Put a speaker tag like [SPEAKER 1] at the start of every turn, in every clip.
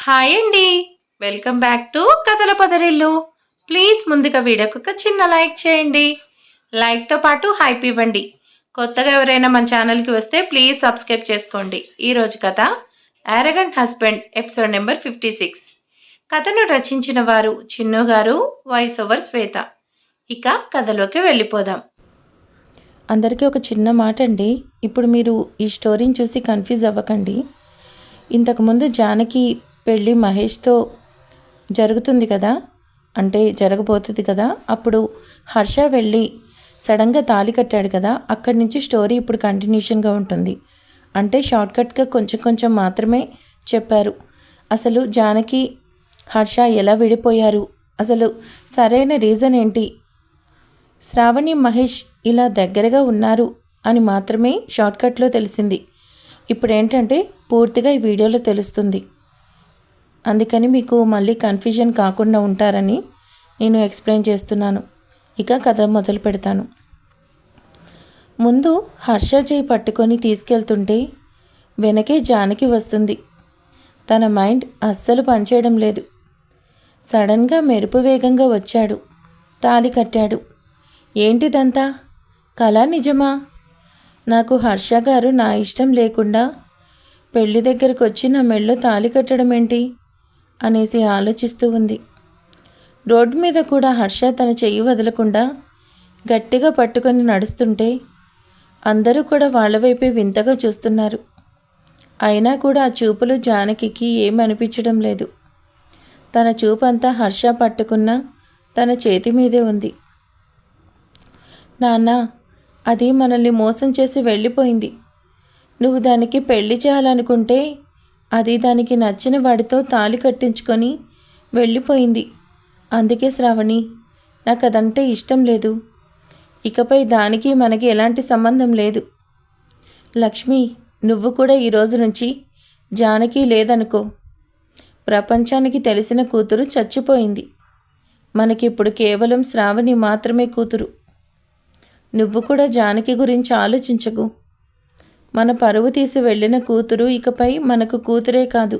[SPEAKER 1] Hi అండి. Welcome back to కథల పొదరిల్లు. Please ముందుగా వీడియోకి ఒక చిన్న లైక్ చేయండి. లైక్తో పాటు హైప్ ఇవ్వండి. కొత్తగా ఎవరైనా మన ఛానల్కి వస్తే ప్లీజ్ సబ్స్క్రైబ్ చేసుకోండి. ఈరోజు కథ యారగంట్ హస్బెండ్ ఎపిసోడ్ నెంబర్ 56. కథను రచించిన వారు చిన్ను గారు, వాయిస్ ఓవర్ శ్వేత. ఇక కథలోకి వెళ్ళిపోదాం.
[SPEAKER 2] అందరికీ ఒక చిన్న మాట అండి. ఇప్పుడు మీరు ఈ స్టోరీని చూసి కన్ఫ్యూజ్ అవ్వకండి. ఇంతకుముందు జానకి పెళ్ళి మహేష్తో జరుగుతుంది కదా, అంటే జరగబోతుంది కదా. అప్పుడు హర్ష వెళ్ళి సడన్గా తాళి కట్టాడు కదా, అక్కడి నుంచి స్టోరీ ఇప్పుడు కంటిన్యూషన్గా ఉంటుంది. అంటే షార్ట్కట్గా కొంచెం కొంచెం మాత్రమే చెప్పారు. అసలు జానకి హర్ష ఎలా విడిపోయారు, అసలు సరైన రీజన్ ఏంటి, శ్రావణి మహేష్ ఇలా దగ్గరగా ఉన్నారు అని మాత్రమే షార్ట్కట్లో తెలిసింది. ఇప్పుడు ఏంటంటే పూర్తిగా ఈ వీడియోలో తెలుస్తుంది. అందుకని మీకు మళ్ళీ కన్ఫ్యూజన్ కాకుండా ఉంటారని నేను ఎక్స్ప్లెయిన్ చేస్తున్నాను. ఇక కథ మొదలు పెడతాను. ముందు హర్ష చేయి పట్టుకొని తీసుకెళ్తుంటే వెనకే జానకి వస్తుంది. తన మైండ్ అస్సలు పనిచేయడం లేదు. సడన్గా మెరుపు వేగంగా వచ్చాడు, తాళి కట్టాడు. ఏంటిదంతా కళ నిజమా? నాకు హర్ష గారు నా ఇష్టం లేకుండా పెళ్లి దగ్గరకు వచ్చి నా మెళ్ళో తాళి కట్టడం ఏంటి అనేసి ఆలోచిస్తూ ఉంది. రోడ్డు మీద కూడా హర్ష తన చెయ్యి వదలకుండా గట్టిగా పట్టుకొని నడుస్తుంటే అందరూ కూడా వాళ్ళ వైపే వింతగా చూస్తున్నారు. అయినా కూడా ఆ చూపులు జానకికి ఏమనిపించడం లేదు. తన చూపంతా హర్ష పట్టుకున్న తన చేతి మీదే ఉంది. నాన్న, అది మనల్ని మోసం చేసి వెళ్ళిపోయింది. నువ్వు దానికి పెళ్లి చేయాలనుకుంటే అది దానికి నచ్చిన వాడితో తాళి కట్టించుకొని వెళ్ళిపోయింది. అందుకే శ్రావణి, నాకు అదంటే ఇష్టం లేదు. ఇకపై దానికి మనకి ఎలాంటి సంబంధం లేదు. లక్ష్మి, నువ్వు కూడా ఈరోజు నుంచి జానకి లేదనుకో. ప్రపంచానికి తెలిసిన కూతురు చచ్చిపోయింది. మనకిప్పుడు కేవలం శ్రావణి మాత్రమే కూతురు. నువ్వు కూడా జానకి గురించి ఆలోచించకు. మన పరువు తీసి వెళ్ళిన కూతురు ఇకపై మనకు కూతురే కాదు.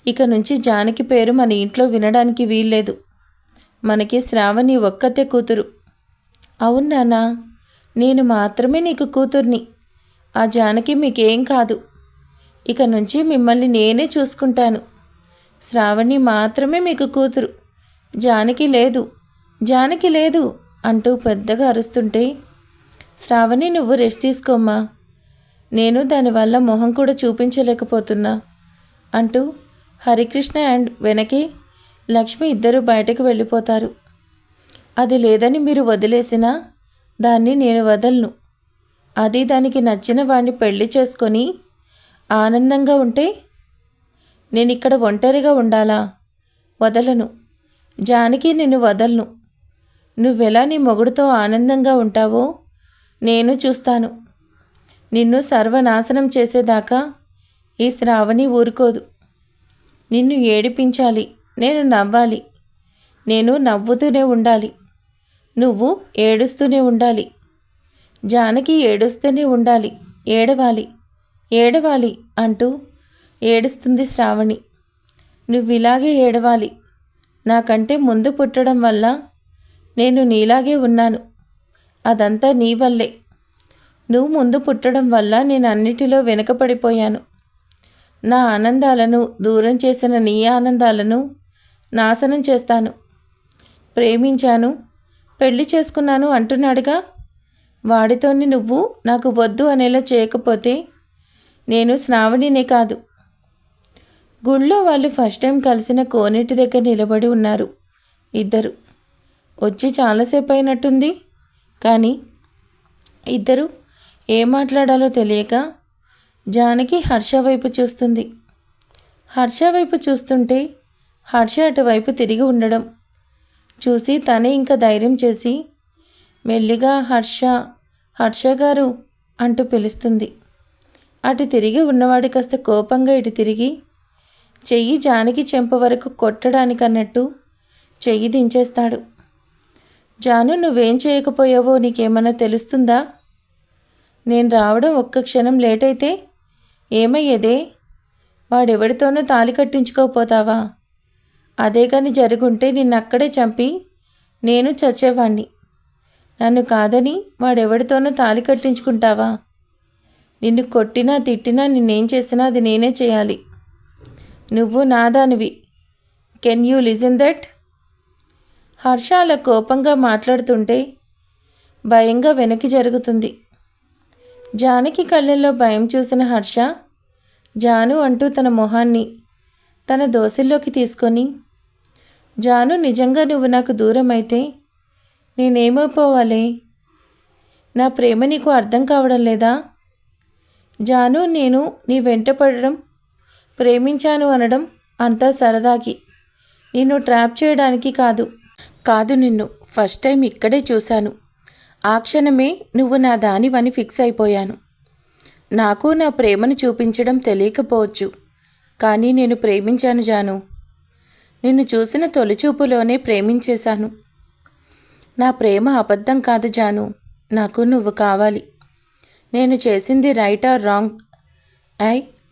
[SPEAKER 2] ఇక నుంచి జానకి పేరు మన ఇంట్లో వినడానికి వీల్లేదు. మనకి శ్రావణి ఒక్కతే కూతురు. అవును నాన్న, నేను మాత్రమే నీకు కూతుర్ని. ఆ జానకి మీకేం కాదు. ఇక నుంచి మిమ్మల్ని నేనే చూసుకుంటాను. శ్రావణి మాత్రమే మీకు కూతురు. జానకి లేదు, జానకి లేదు అంటూ పెద్దగా అరుస్తుంటే, శ్రావణి నువ్వు రెస్ట్ తీసుకోమ్మా, నేను దానివల్ల మొహం కూడా చూపించలేకపోతున్నా అంటూ హరికృష్ణ అండ్ వెనకే లక్ష్మి ఇద్దరు బయటకు వెళ్ళిపోతారు. అది లేదని మీరు వదిలేసినా దాన్ని నేను వదలను. అది దానికి నచ్చిన వాడిని పెళ్లి చేసుకొని ఆనందంగా ఉంటే నేను ఇక్కడ ఒంటరిగా ఉండాలా? వదలను. జానకి నిన్ను వదలను. నువ్వెలా నీ మొగుడుతో ఆనందంగా ఉంటావో నేను చూస్తాను. నిన్ను సర్వనాశనం చేసేదాకా ఈ శ్రావణి ఊరుకోదు. నిన్ను ఏడిపించాలి, నేను నవ్వాలి. నేను నవ్వుతూనే ఉండాలి, నువ్వు ఏడుస్తూనే ఉండాలి. జానకి ఏడుస్తూనే ఉండాలి, ఏడవాలి, ఏడవాలి అంటూ ఏడుస్తుంది శ్రావణి. నువ్విలాగే ఏడవాలి. నాకంటే ముందు పుట్టడం వల్ల నేను నీలాగే ఉన్నాను. అదంతా నీ వల్లే. నువ్వు ముందు పుట్టడం వల్ల నేను అన్నిటిలో వెనుకపడిపోయాను. నా ఆనందాలను దూరం చేసిన నీ ఆనందాలను నాశనం చేస్తాను. ప్రేమించాను, పెళ్లి చేసుకున్నాను అంటున్నాడుగా, వాడితోని నువ్వు నాకు వద్దు అనేలా చేయకపోతే నేను శ్రావణినే కాదు. గుళ్ళో వాళ్ళు ఫస్ట్ టైం కలిసిన కోనేటి దగ్గర నిలబడి ఉన్నారు ఇద్దరు. వచ్చి చాలాసేపు అయినట్టుంది, కానీ ఇద్దరు ఏం మాట్లాడాలో తెలియక జానకి హర్ష వైపు చూస్తుంది. హర్ష వైపు చూస్తుంటే హర్ష అటువైపు తిరిగి ఉండడం చూసి తనే ఇంకా ధైర్యం చేసి మెల్లిగా హర్ష, హర్ష గారు అంటూ పిలుస్తుంది. అటు తిరిగి ఉన్నవాడి కాస్త కోపంగా ఇటు తిరిగి చెయ్యి జానకి చెంప వరకు కొట్టడానికన్నట్టు చెయ్యి దించేస్తాడు. జాను, నువ్వేం చేయకపోయావో నీకేమన్నా తెలుస్తుందా? నేను రావడం ఒక్క క్షణం లేట్ అయితే ఏమయ్యేదే? వాడెవడితోనూ తాళి కట్టించుకోపోతావా? అదే కాని జరుగుంటే నిన్నక్కడే చంపి నేను చచ్చేవాణ్ణి. నన్ను కాదని వాడెవడితోనూ తాళి కట్టించుకుంటావా? నిన్ను కొట్టినా తిట్టినా నిన్నేం చేసినా అది నేనే చేయాలి. నువ్వు నాదానివి. Can you listen that? Harsha అలా కోపంగా మాట్లాడుతుంటే భయంగా వెనక్కి జరుగుతుంది. జానకి కళ్ళల్లో భయం చూసిన హర్ష జాను అంటూ తన మొహాన్ని తన దోసిల్లోకి తీసుకొని, జాను, నిజంగా నువ్వు నాకు దూరం అయితే నేనేమైపోవాలి? నా ప్రేమ నీకు అర్థం కావడం లేదా? జాను, నేను నీ వెంట పడడం, ప్రేమించాను అనడం అంతా సరదాకి, నిన్ను ట్రాప్ చేయడానికి కాదు. నిన్ను ఫస్ట్ టైం ఇక్కడే చూశాను. ఆ క్షణమే నువ్వు నా దానివని ఫిక్స్ అయిపోయాను. నాకు నా ప్రేమను చూపించడం తెలియకపోవచ్చు, కానీ నేను ప్రేమించాను జాను. నిన్ను చూసిన తొలిచూపులోనే ప్రేమించేశాను. నా ప్రేమ అబద్ధం కాదు జాను. నాకు నువ్వు కావాలి. నేను చేసింది right or wrong,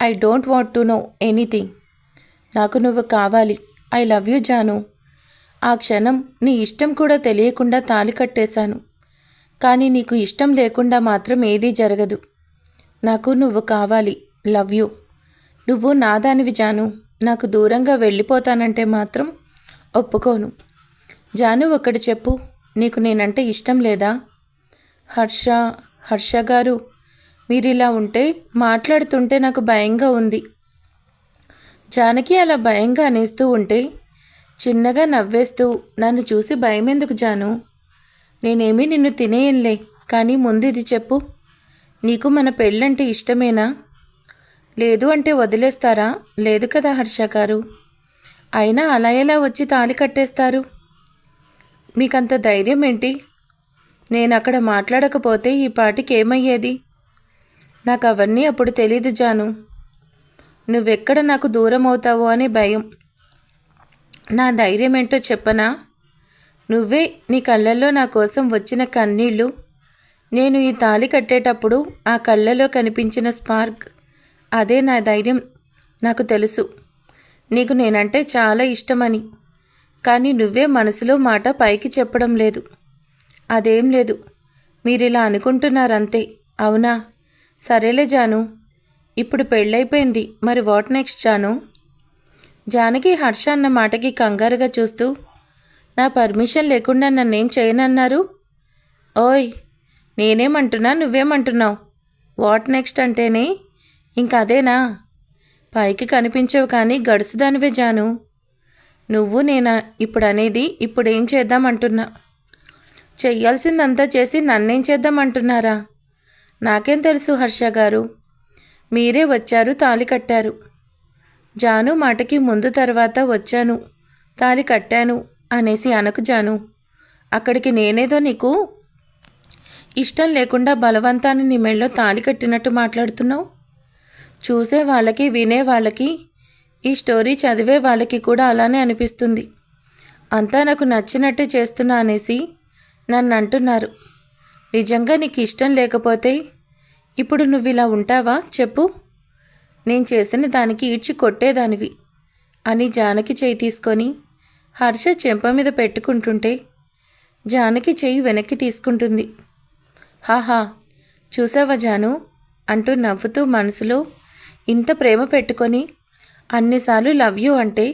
[SPEAKER 2] I don't want to know anything. నాకు నువ్వు కావాలి. I love you Janu. ఆ క్షణం నీ ఇష్టం కూడా తెలియకుండా తాళి కట్టేశాను. కానీ నీకు ఇష్టం లేకుండా మాత్రం ఏదీ జరగదు. నాకు నువ్వు కావాలి. Love you. నువ్వు నాదానివి జాను. నాకు దూరంగా వెళ్ళిపోతానంటే మాత్రం ఒప్పుకోను. జాను, ఒకటి చెప్పు, నీకు నేనంటే ఇష్టం లేదా? హర్ష గారు, మీరిలా ఉంటే మాట్లాడుతుంటే నాకు భయంగా ఉంది. జానకి అలా భయంగా అనేస్తూ ఉంటే చిన్నగా నవ్వేస్తూ, నన్ను చూసి భయమెందుకు జాను? నేనేమీ నిన్ను తినేయంలే. కానీ ముందు ఇది చెప్పు, నీకు మన పెళ్ళంటే ఇష్టమేనా? లేదు అంటే వదిలేస్తారా? లేదు కదా హర్ష గారు. అయినా అలా ఎలా వచ్చి తాళి కట్టేస్తారు? మీకంత ధైర్యం ఏంటి? నేను అక్కడ మాట్లాడకపోతే ఈ పాటికి ఏమయ్యేది? నాకు అవన్నీ అప్పుడు తెలీదు జాను. నువ్వెక్కడ నాకు దూరం అవుతావో అనే భయం. నా ధైర్యం ఏంటో చెప్పనా? నువ్వే నీ కళ్ళల్లో నా కోసం వచ్చిన కన్నీళ్ళు, నేను ఈ తాళి కట్టేటప్పుడు ఆ కళ్ళలో కనిపించిన స్పార్క్, అదే నా ధైర్యం. నాకు తెలుసు నీకు నేనంటే చాలా ఇష్టమని, కానీ నువ్వే మనసులో మాట పైకి చెప్పడం లేదు. అదేం లేదు, మీరిలా అనుకుంటున్నారంతే. అవునా? సరేలే జాను, ఇప్పుడు పెళ్ళైపోయింది, మరి వాట్ నెక్స్ట్ జాను? జానకి హర్ష అన్న మాటకి కంగారుగా చూస్తూ, నా పర్మిషన్ లేకుండా నన్నేం చేయనన్నారు? ఓయ్, నేనేమంటున్నా, నువ్వేమంటున్నావు? వాట్ నెక్స్ట్ అంటేనే ఇంక అదేనా? పైకి కనిపించవు కానీ గడుసుదానివే జాను. నువ్వు నేనా ఇప్పుడు అనేది? ఇప్పుడేం చేద్దామంటున్నా? చెయ్యాల్సిందంతా చేసి నన్నేం చేద్దామంటున్నారా? నాకేం తెలుసు హర్ష గారు. మీరే వచ్చారు, తాళి కట్టారు. జాను మాటకి ముందు తర్వాత వచ్చాను, తాళి కట్టాను అనేసి అనకు జాను. అక్కడికి నేనేదో నీకు ఇష్టం లేకుండా బలవంతాన్ని నీ మెళ్ళో తాళి కట్టినట్టు మాట్లాడుతున్నావు. చూసే వాళ్ళకి, వినే వాళ్ళకి, ఈ స్టోరీ చదివే వాళ్ళకి కూడా అలానే అనిపిస్తుంది. అంతా నాకు నచ్చినట్టే చేస్తున్నా అనేసి నన్ను అంటున్నారు. నిజంగా నీకు ఇష్టం లేకపోతే ఇప్పుడు నువ్వు ఇలా ఉంటావా చెప్పు? నేను చేసిన దానికి ఈడ్చి కొట్టేదానివి అని జానకి చేయి తీసుకొని హర్ష చెంప మీద పెట్టుకుంటుంటే జానకి చెయ్యి వెనక్కి తీసుకుంటుంది. హాహా, చూసావా జాను అంటూ నవ్వుతూ మనసులో ఇంత ప్రేమ పెట్టుకొని అన్నిసార్లు లవ్ యూ అంటే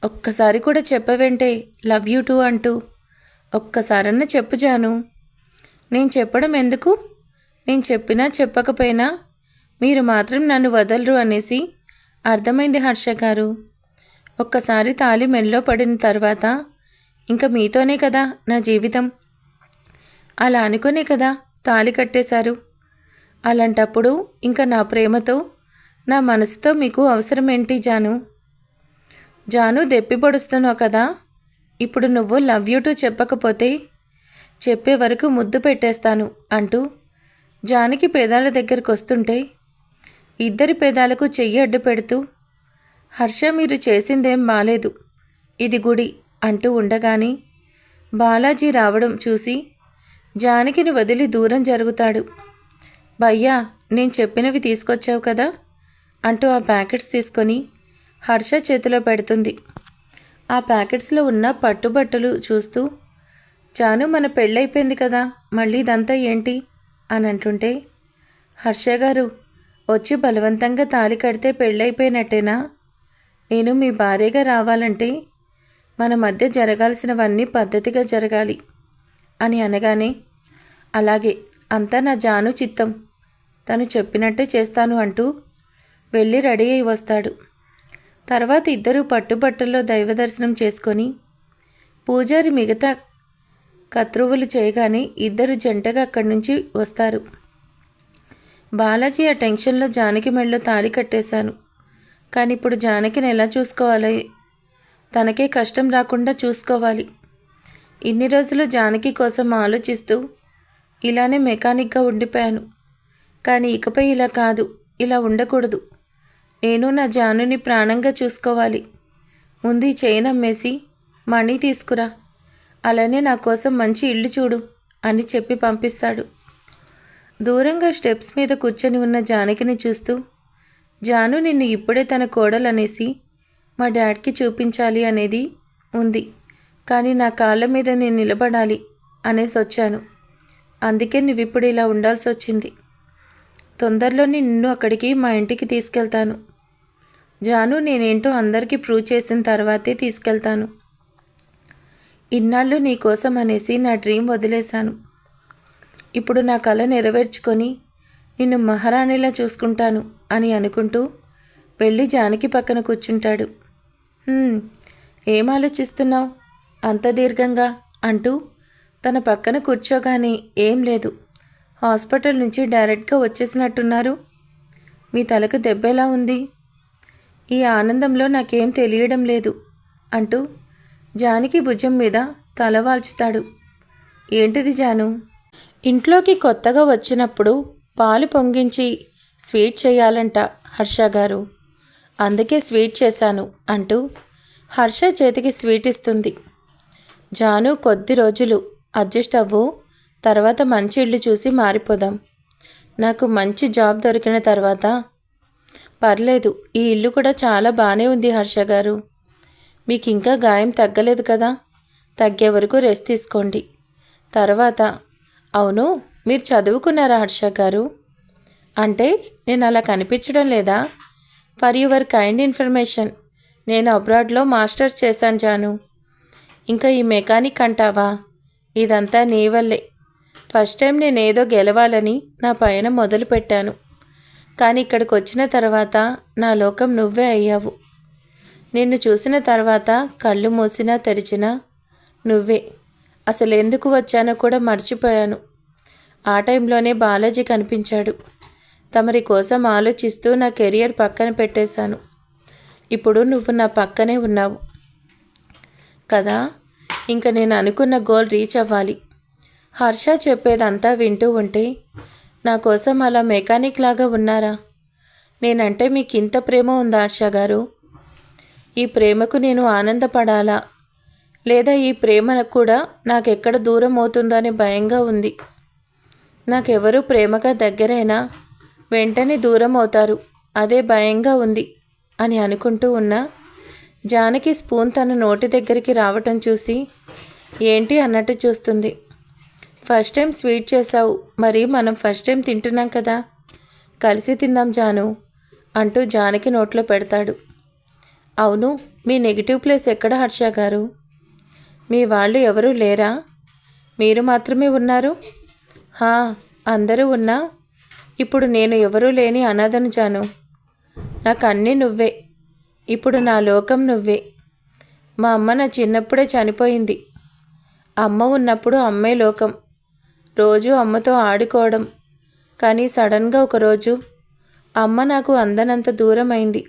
[SPEAKER 2] ఒక్కసారి కూడా చెప్పవేంటే లవ్ యూ టూ అంటూ? ఒక్కసారన్నా చెప్పు జాను. నేను చెప్పడం ఎందుకు? నేను చెప్పినా చెప్పకపోయినా మీరు మాత్రం నన్ను వదలరు అనేసి అర్థమైంది హర్ష గారు. ఒక్కసారి తాళి మెల్లో పడిన తర్వాత ఇంకా మీతోనే కదా నా జీవితం. అలా అనుకునే కదా తాళి కట్టేశారు. అలాంటప్పుడు ఇంకా నా ప్రేమతో, నా మనసుతో మీకు అవసరం ఏంటి జాను? జాను, దెప్పి పొడుస్తున్నావు కదా. ఇప్పుడు నువ్వు లవ్ యూ టు చెప్పకపోతే చెప్పే వరకు ముద్దు పెట్టేస్తాను అంటూ జానకి పేదాల దగ్గరకు వస్తుంటే ఇద్దరి పేదాలకు చెయ్యి అడ్డు పెడుతూ, హర్ష, మీరు చేసిందేం బాలేదు, ఇది గుడి అంటూ ఉండగానే బాలాజీ రావడం చూసి జానకిని వదిలి దూరం జరుగుతాడు. భయ్యా, నేను చెప్పినవి తీసుకొచ్చావు కదా అంటూ ఆ ప్యాకెట్స్ తీసుకొని హర్ష చేతిలో పెడుతుంది. ఆ ప్యాకెట్స్లో ఉన్న పట్టుబట్టలు చూస్తూ, జాను మన పెళ్ళైపోయింది కదా, మళ్ళీ ఇదంతా ఏంటి అని అంటుంటే, హర్ష గారు వచ్చి బలవంతంగా తాళి కడితే పెళ్ళైపోయినట్టేనా? నేను మీ భార్యగా రావాలంటే మన మధ్య జరగాల్సినవన్నీ పద్ధతిగా జరగాలి అని అనగానే, అలాగే అంతా నా జాను చిత్తం, తను చెప్పినట్టే చేస్తాను అంటూ వెళ్ళి రెడీ అయి వస్తాడు. తర్వాత ఇద్దరూ పట్టుబట్టల్లో దైవ దర్శనం చేసుకొని పూజారి మిగతా కత్రువులు చేయగానే ఇద్దరు జంటగా అక్కడి నుంచి వస్తారు. బాలాజీ ఆ టెన్షన్లో జానకి మెళ్ళో తాళి కట్టేశాను, కానీ ఇప్పుడు జానకిని ఎలా చూసుకోవాలి, తనకే కష్టం రాకుండా చూసుకోవాలి. ఇన్ని రోజులు జానకి కోసం ఆలోచిస్తూ ఇలానే మెకానిక్గా ఉండిపోయాను, కానీ ఇకపై ఇలా కాదు, ఇలా ఉండకూడదు. నేను నా జానుని ప్రాణంగా చూసుకోవాలి. ముందు ఈ చైన్ అమ్మేసి మనీ తీసుకురా, అలానే నా కోసం మంచి ఇల్లు చూడు అని చెప్పి పంపిస్తాడు. దూరంగా స్టెప్స్ మీద కూర్చొని ఉన్న జానకిని చూస్తూ, జాను నిన్ను ఇప్పుడే తన కోడలనేసి మా డాడ్కి చూపించాలి అనేది ఉంది, కానీ నా కాళ్ళ మీద నేను నిలబడాలి అనేసి వచ్చాను. అందుకే నువ్వు ఇప్పుడు ఇలా ఉండాల్సి వచ్చింది. తొందరలోనే నిన్ను అక్కడికి మా ఇంటికి తీసుకెళ్తాను. జాను నేనేంటో అందరికీ ప్రూవ్ చేసిన తర్వాతే తీసుకెళ్తాను. ఇన్నాళ్ళు నీ కోసం అనేసి నా డ్రీమ్ వదిలేశాను. ఇప్పుడు నా కల నెరవేర్చుకొని నిన్ను మహారాణిలా చూసుకుంటాను అని అనుకుంటూ వెళ్ళి జానకి పక్కన కూర్చుంటాడు. ఏం ఆలోచిస్తున్నావు అంత దీర్ఘంగా అంటూ తన పక్కన కూర్చోగానే, ఏం లేదు, హాస్పిటల్ నుంచి డైరెక్ట్గా వచ్చేసినట్టున్నారు. మీ తలకు దెబ్బ ఎలా ఉంది? ఈ ఆనందంలో నాకేం తెలియడం లేదు అంటూ జానకి భుజం మీద తల వాల్చుతాడు. ఏంటిది జాను? ఇంట్లోకి కొత్తగా వచ్చినప్పుడు పాలు పొంగించి స్వీట్ చేయాలంట హర్ష గారు, అందుకే స్వీట్ చేశాను అంటూ హర్ష చేతికి స్వీట్ ఇస్తుంది. జాను కొద్ది రోజులు అడ్జస్ట్ అవ్వు, తర్వాత మంచి ఇల్లు చూసి మారిపోదాం. నాకు మంచి జాబ్ దొరికిన తర్వాత. పర్లేదు, ఈ ఇల్లు కూడా చాలా బాగానే ఉంది హర్ష గారు. మీకు ఇంకా గాయం తగ్గలేదు కదా, తగ్గే వరకు రెస్ట్ తీసుకోండి. తర్వాత, అవును మీరు చదువుకున్నారా హర్ష గారు? అంటే నేను అలా కనిపించడం లేదా? ఫర్ యువర్ కైండ్ ఇన్ఫర్మేషన్, నేను అబ్రాడ్లో మాస్టర్స్ చేశాను జాను. ఇంకా ఈ మెకానిక్ అంటావా, ఇదంతా నీ వల్లే. ఫస్ట్ టైం నేనేదో గెలవాలని నా పయనం మొదలుపెట్టాను, కానీ ఇక్కడికి వచ్చిన తర్వాత నా లోకం నువ్వే అయ్యావు. నిన్ను చూసిన తర్వాత కళ్ళు మూసినా తెరిచినా నువ్వే. అసలు ఎందుకు వచ్చానో కూడా మర్చిపోయాను. ఆ టైంలోనే బాలాజీ కనిపించాడు. తమరి కోసం ఆలోచిస్తూ నా కెరియర్ పక్కన పెట్టేశాను. ఇప్పుడు నువ్వు నా పక్కనే ఉన్నావు కదా, ఇంకా నేను అనుకున్న గోల్ రీచ్ అవ్వాలి. హర్ష చెప్పేదంతా వింటూ ఉంటే, నా కోసం అలా మెకానిక్ లాగా ఉన్నారా? నేనంటే మీకు ఇంత ప్రేమ ఉందా హర్ష గారు? ఈ ప్రేమకు నేను ఆనందపడాలా, లేదా ఈ ప్రేమ కూడా నాకెక్కడ దూరం అవుతుందో అనే భయంగా ఉంది. నాకెవరూ ప్రేమగా దగ్గరైనా వెంటనే దూరం అవుతారు, అదే భయంగా ఉంది అని అనుకుంటూ ఉన్నా జానకి స్పూన్ తన నోటి దగ్గరికి రావటం చూసి ఏంటి అన్నట్టు చూస్తుంది. ఫస్ట్ టైం స్వీట్ చేసావు, మరి మనం ఫస్ట్ టైం తింటున్నాం కదా, కలిసి తిందాం జాను అంటూ జానకి నోట్లో పెడతాడు. అవును, మీ నెగిటివ్ ప్లేస్ ఎక్కడ హర్ష గారు? మీ వాళ్ళు ఎవరూ లేరా? మీరు మాత్రమే ఉన్నారు? అందరూ ఉన్నా ఇప్పుడు నేను ఎవరూ లేని అనాథను జాను. నాకు అన్నీ నువ్వే. ఇప్పుడు నా లోకం నువ్వే. మా అమ్మ నా చిన్నప్పుడే చనిపోయింది. అమ్మ ఉన్నప్పుడు అమ్మే లోకం. రోజు అమ్మతో ఆడుకోవడం. కానీ సడన్గా ఒకరోజు అమ్మ నాకు అందనంత దూరం అయింది.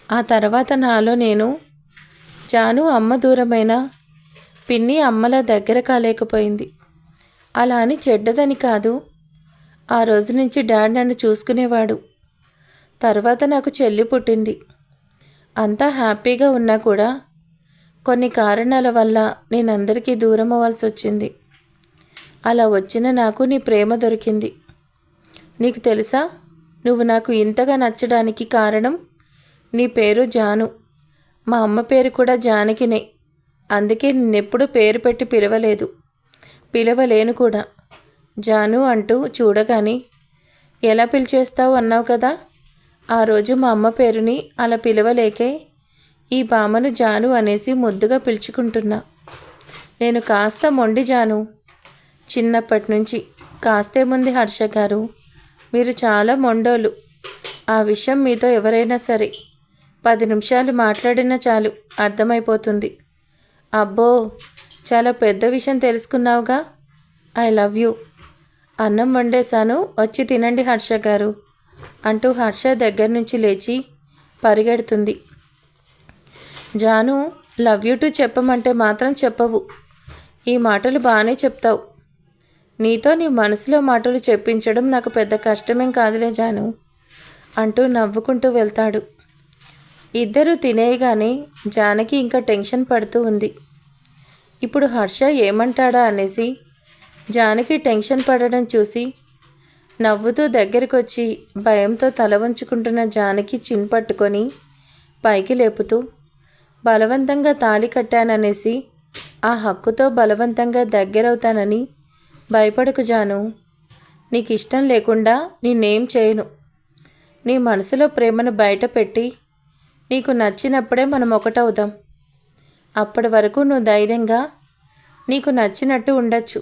[SPEAKER 2] ఆ తర్వాత నాలో నేను, జాను అమ్మ దూరమైన పిన్ని అమ్మలా దగ్గర కాలేకపోయింది. అలా అని చెడ్డదని కాదు. ఆ రోజు నుంచి డాడ్ నన్ను చూసుకునేవాడు. తర్వాత నాకు చెల్లి పుట్టింది. అంతా హ్యాపీగా ఉన్నా కూడా కొన్ని కారణాల వల్ల నేను అందరికీ దూరం అవ్వాల్సి వచ్చింది. అలా వచ్చిన నాకు నీ ప్రేమ దొరికింది. నీకు తెలుసా, నువ్వు నాకు ఇంతగా నచ్చడానికి కారణం నీ పేరు జాను. మా అమ్మ పేరు కూడా జానకినే. అందుకే నిన్నెప్పుడు పేరు పెట్టి పిలవలేను కూడా. జాను అంటూ చూడగానే ఎలా పిలిచేస్తావు అన్నావు కదా. ఆ రోజు మా అమ్మ పేరుని అలా పిలవలేకే ఈ భామను జాను అనేసి ముద్దుగా పిలుచుకుంటున్నా. నేను కాస్త మొండి జాను. చిన్నప్పటి నుంచి కాస్తేముంది హర్ష గారు, మీరు చాలా మొండోళ్ళు. ఆ విషయం మీతో ఎవరైనా సరే 10 నిమిషాలు మాట్లాడినా చాలు అర్థమైపోతుంది. అబ్బో, చాలా పెద్ద విషయం తెలుసుకున్నావుగా. I love you. అన్నం వండేశాను, వచ్చి తినండి హర్ష గారు అంటూ హర్ష దగ్గర నుంచి లేచి పరిగెడుతుంది. జాను, లవ్ యూ టు చెప్పమంటే మాత్రం చెప్పవు. ఈ మాటలు బాగానే చెప్తావు. నీతో నీ మనసులో మాటలు చెప్పించడం నాకు పెద్ద కష్టమేం కాదులే జాను అంటూ నవ్వుకుంటూ వెళ్తాడు. ఇద్దరూ తినేయగానే జానకి ఇంకా టెన్షన్ పడుతూ ఉంది. ఇప్పుడు హర్ష ఏమంటాడా అనేసి జానకి టెన్షన్ పడడం చూసి నవ్వుతూ దగ్గరకొచ్చి భయంతో తల వంచుకుంటున్న జానకి చిన్ పట్టుకొని పైకి లేపుతూ, బలవంతంగా తాళి కట్టాననేసి ఆ హక్కుతో బలవంతంగా దగ్గరవుతానని భయపడకు జాను. నీకు ఇష్టం లేకుండా నేనేం చేయను. నీ మనసులో ప్రేమను బయట పెట్టి నీకు నచ్చినప్పుడే మనం ఒకటవుదాం. అప్పటి వరకు నువ్వు ధైర్యంగా నీకు నచ్చినట్టు ఉండొచ్చు.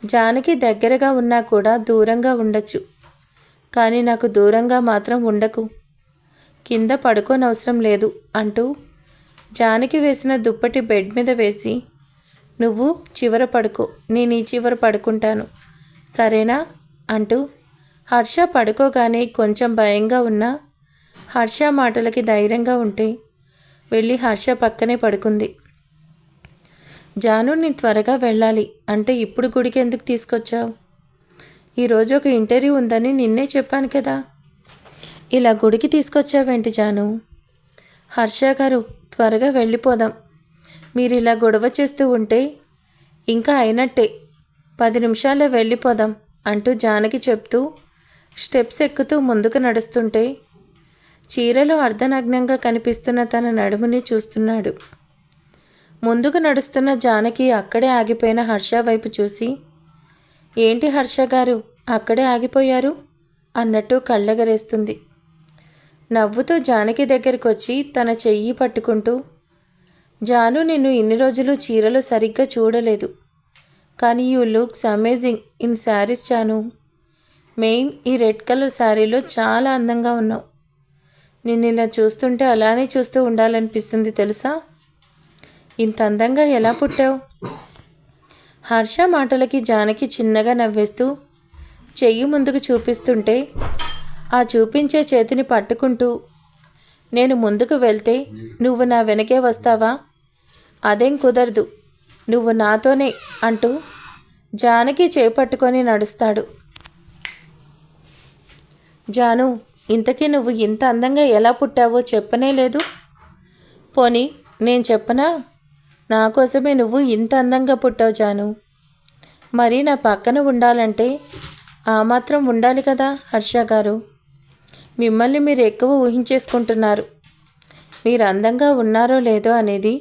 [SPEAKER 2] జానకి దగ్గరగా ఉన్నా కూడా దూరంగా ఉండొచ్చు, కానీ నాకు దూరంగా మాత్రం ఉండకు. కింద పడుకోనవసరం లేదు అంటూ జానకి వేసిన దుప్పటి బెడ్ మీద వేసి, నువ్వు చివర పడుకో, నేను ఈ చివర పడుకుంటాను, సరేనా అంటూ హర్ష పడుకోగానే కొంచెం భయంగా ఉన్నా హర్ష మాటలకి ధైర్యంగా ఉంటే వెళ్ళి హర్ష పక్కనే పడుకుంది. జాను, నీ త్వరగా వెళ్ళాలి అంటే ఇప్పుడు గుడికి ఎందుకు తీసుకొచ్చావు? ఈరోజు ఒక ఇంటర్వ్యూ ఉందని నిన్నే చెప్పాను కదా. ఇలా గుడికి తీసుకొచ్చావేంటి జాను? హర్ష గారు, త్వరగా వెళ్ళిపోదాం. మీరు ఇలా గొడవ చేస్తూ ఉంటే ఇంకా అయినట్టే. 10 నిమిషాల్లో వెళ్ళిపోదాం అంటూ జానకి చెప్తూ స్టెప్స్ ఎక్కుతూ ముందుకు నడుస్తుంటే చీరలో అర్ధనగ్నంగా కనిపిస్తున్న తన నడుముని చూస్తున్నాడు. ముందుకు నడుస్తున్న జానకి అక్కడే ఆగిపోయిన హర్ష వైపు చూసి, ఏంటి హర్ష గారు అక్కడే ఆగిపోయారు అన్నట్టు కళ్ళెగరేస్తుంది. నవ్వుతూ జానకి దగ్గరికి వచ్చి తన చెయ్యి పట్టుకుంటూ, జాను, నిన్ను ఇన్ని రోజులు చీరలో సరిగ్గా చూడలేదు, కానీ you looks amazing in saris Janu. Main ఈ రెడ్ కలర్ శారీలో చాలా అందంగా ఉన్నావు. నిన్ను ఇలా చూస్తుంటే అలానే చూస్తూ ఉండాలనిపిస్తుంది తెలుసా. ఇంత అందంగా ఎలా పుట్టావు? హర్ష మాటలకి జానకి చిన్నగా నవ్వేస్తూ చెయ్యి ముందుకు చూపిస్తుంటే ఆ చూపించే చేతిని పట్టుకుంటూ, నేను ముందుకు వెళ్తే నువ్వు నా వెనకే వస్తావా? అదేం కుదరదు, నువ్వు నాతోనే అంటూ జానకి చేపట్టుకొని నడుస్తాడు. జాను, ఇంతకీ నువ్వు ఇంత అందంగా ఎలా పుట్టావో చెప్పనే లేదు. పోనీ నేను చెప్పనా? నా కోసమే నువ్వు ఇంత అందంగా పుట్టావు జాను. మరి నా పక్కన ఉండాలంటే ఆ మాత్రం ఉండాలి కదా హర్ష గారు. మిమ్మల్ని మీరు ఎక్కువ ఊహించేసుకుంటున్నారు. మీరు అందంగా ఉన్నారో లేదో అనేది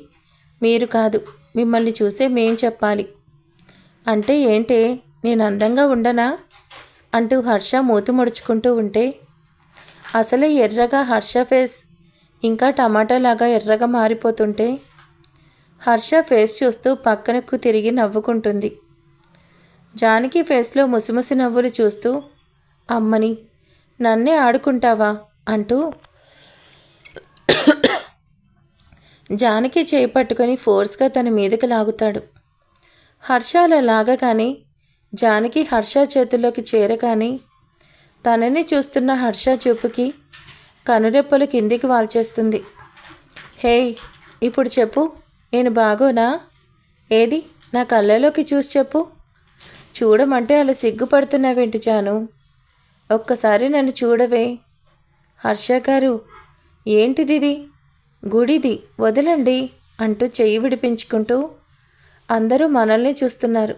[SPEAKER 2] మీరు కాదు, మిమ్మల్ని చూసే మేం చెప్పాలి. అంటే ఏంటే, నేను అందంగా ఉండనా అంటూ హర్ష మూతి ముడుచుకుంటూ ఉంటే అసలే ఎర్రగా హర్ష ఫేస్ ఇంకా టమాటాలాగా ఎర్రగా మారిపోతుంటే హర్ష ఫేస్ చూస్తూ పక్కనకు తిరిగి నవ్వుకుంటుంది. జానకి ఫేస్లో ముసిముసి నవ్వులు చూస్తూ, అమ్మని నన్నే ఆడుకుంటావా అంటూ జానకి చేయి పట్టుకొని ఫోర్స్గా తన మీదకి లాగుతాడు. హర్ష అలా లాగగానే జానకి హర్ష చేతుల్లోకి చేరగానే తనని చూస్తున్న హర్ష చూపుకి కనురెప్పలు కిందికి వాల్చేస్తుంది. హేయ్, ఇప్పుడు చెప్పు, నేను బాగోనా? ఏది నా కళ్ళలోకి చూసి చెప్పు. చూడమంటే అలా సిగ్గుపడుతున్నావేంటి జాను? ఒక్కసారి నన్ను చూడవే. హర్ష గారు, ఏంటిది? గుడిది, వదలండి అంటూ చెయ్యి విడిపించుకుంటూ అందరూ మనల్ని చూస్తున్నారు.